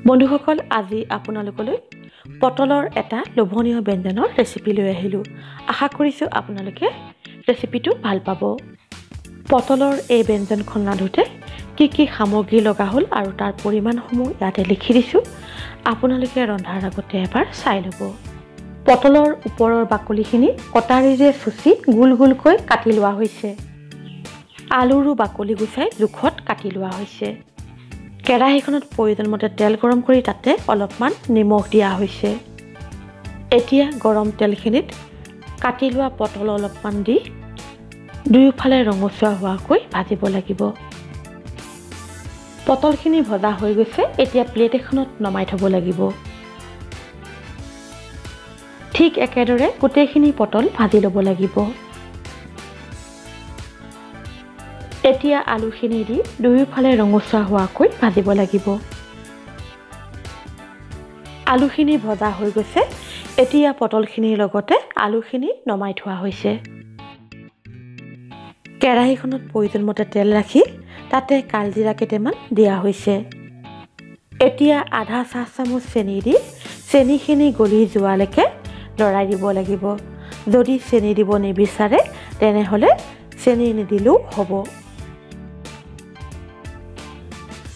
বন্ধুসকল আজি আপোনালোকলৈ পটলৰ এটা লোভনীয় ব্যঞ্জনৰ ৰেচিপি লৈ আহিলো। আশা কৰিছো আপোনালোকে ৰেচিপিটো ভাল পাব। পটলৰ এই ব্যঞ্জনখন ৰান্ধোতে কি সামগ্ৰী লগা হ'ল আৰু তাৰ পৰিমাণসমূহ ইয়াতে লিখি দিছো। আপোনালোকে ৰন্ধাৰ আগতে এবাৰ চাই ল'ব। পটলৰ ওপৰৰ বাকলিখিনি কটাৰীৰে চুচি গোল-গোলকৈ কাটি লোৱা হৈছে। আলুৰো বাকলি গুচাই জোখত কাটি লোৱা হৈছে। কেৰাহীখনত প্ৰয়োজনমতে তেল গৰম কৰি তাতে অলপমান নিমখ দিয়া হৈছে। এতিয়া গৰম তেলখিনিত কাটি লোৱা পটল অলপমান দি দুয়োফালে ৰঙচুৱা হোৱাকৈ ভাজিব লাগিব। পটলখিনি ভজা হৈ গৈছে। এতিয়া প্লেট এখনত নমাই থ'ব লাগিব। ঠিক একেদৰে গোটেইখিনি পটল ভাজি ল'ব লাগিব। এতিয়া আলুখিনি দি দুয়োফালে ৰঙচুৱা হোৱাকৈ ভাজিব লাগিব। আলুখিনি ভজা হৈ গৈছে। এতিয়া পটলখিনিৰ লগতে আলুখিনি নমাই থোৱা হৈছে। কেৰাহীখনত প্ৰয়োজনমতে তেল ৰাখি তাতে কালজিৰা কেইটামান দিয়া হৈছে। এতিয়া আধা চাহ চামুচ চেনি দি চেনিখিনি গলি যোৱালৈকে লৰাই দিব লাগিব। যদি চেনি দিব নিবিচাৰে তেনেহ'লে চেনি নিদিলেও হ'ব।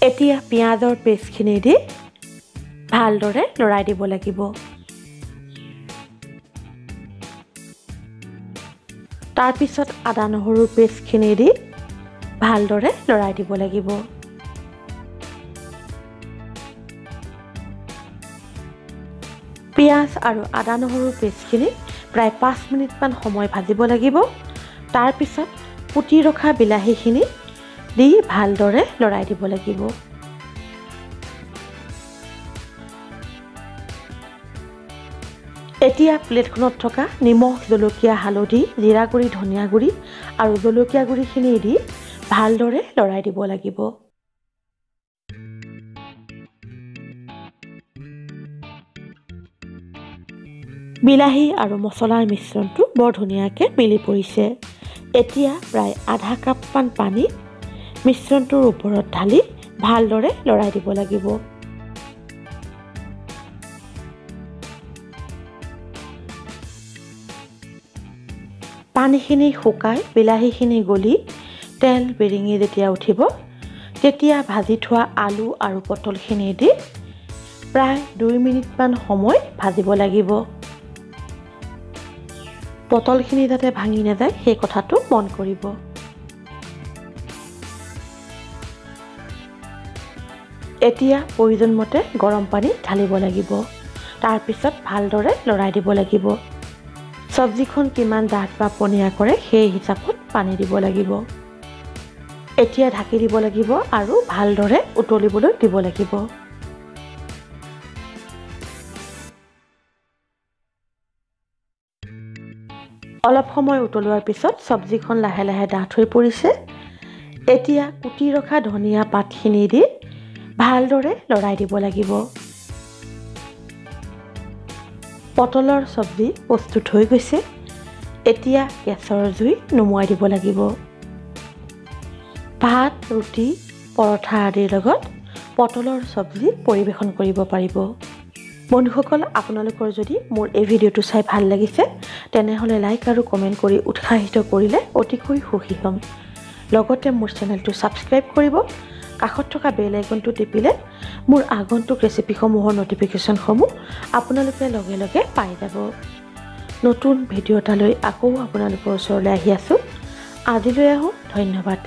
এতিয়া পিঁয়াজৰ পেষ্টখিনি দি ভালদৰে লৰাই দিব লাগিব। তাৰপিছত আদা নহৰুৰ পেষ্টখিনি দি ভালদৰে লৰাই দিব লাগিব। পিঁয়াজ আৰু আদা নহৰুৰ পেষ্টখিনি প্ৰায় 5 মিনিটমান সময় ভাজিব লাগিব। তাৰপিছত কুটি ৰখা বিলাহীখিনি দি ভালদৰে লৰাই দিব লাগিব। এতিয়া প্লেটখনত থকা নিমখ, জলকীয়া, হালধি, জিৰা গুড়ি, ধনিয়া গুড়ি আৰু জলকীয়া গুড়িখিনি দি ভালদৰে লৰাই দিব লাগিব। বিলাহী আৰু মছলাৰ মিশ্ৰণটো বৰ ধুনীয়াকৈ মিলি পৰিছে। এতিয়া প্ৰায় আধা কাপমান পানী মিশ্ৰণটোৰ ওপৰত ঢালি ভালদৰে লৰাই দিব লাগিব। পানীখিনি শুকাই বিলাহীখিনি গলি তেল বিৰিঙি যেতিয়া উঠিব তেতিয়া ভাজি থোৱা আলু আৰু পটলখিনি দি প্ৰায় 2 মিনিটমান সময় ভাজিব লাগিব। পটলখিনি যাতে ভাঙি নাযায় সেই কথাটো মন কৰিব। এতিয়া প্ৰয়োজনমতে গৰম পানী ঢালিব লাগিব। তাৰপিছত ভালদৰে লৰাই দিব লাগিব। চব্জিখন কিমান ডাঠ বা পনীয়া কৰে সেই হিচাপত পানী দিব লাগিব। এতিয়া ঢাকি দিব লাগিব আৰু ভালদৰে উতলিবলৈ দিব লাগিব। অলপ সময় উতলোৱাৰ পিছত চব্জিখন লাহে লাহে ডাঠ হৈ পৰিছে। এতিয়া কুটি ৰখা ধনিয়া পাতখিনি দি ভালদৰে লৰাই দিব লাগিব। পটলৰ চব্জি প্ৰস্তুত হৈ গৈছে। এতিয়া গেছৰ জুই নুমুৱাই দিব লাগিব। ভাত, ৰুটি, পৰঠা আদিৰ লগত পটলৰ চব্জি পৰিৱেশন কৰিব পাৰিব। বন্ধুসকল, আপোনালোকৰ যদি মোৰ এই ভিডিঅ'টো চাই ভাল লাগিছে তেনেহ'লে লাইক আৰু কমেণ্ট কৰি উৎসাহিত কৰিলে অতিকৈ সুখী হ'ম। লগতে মোৰ চেনেলটো ছাবস্ক্ৰাইব কৰিব। কাষত থকা বেল আইকনটো টিপিলে মোৰ আগন্তুক ৰেচিপিসমূহৰ ন'টিফিকেশ্যনসমূহ আপোনালোকে লগে লগে পাই যাব। নতুন ভিডিঅ' এটালৈ আকৌ আপোনালোকৰ ওচৰলৈ আহি আছোঁ। আজিলৈ আহোঁ। ধন্যবাদ।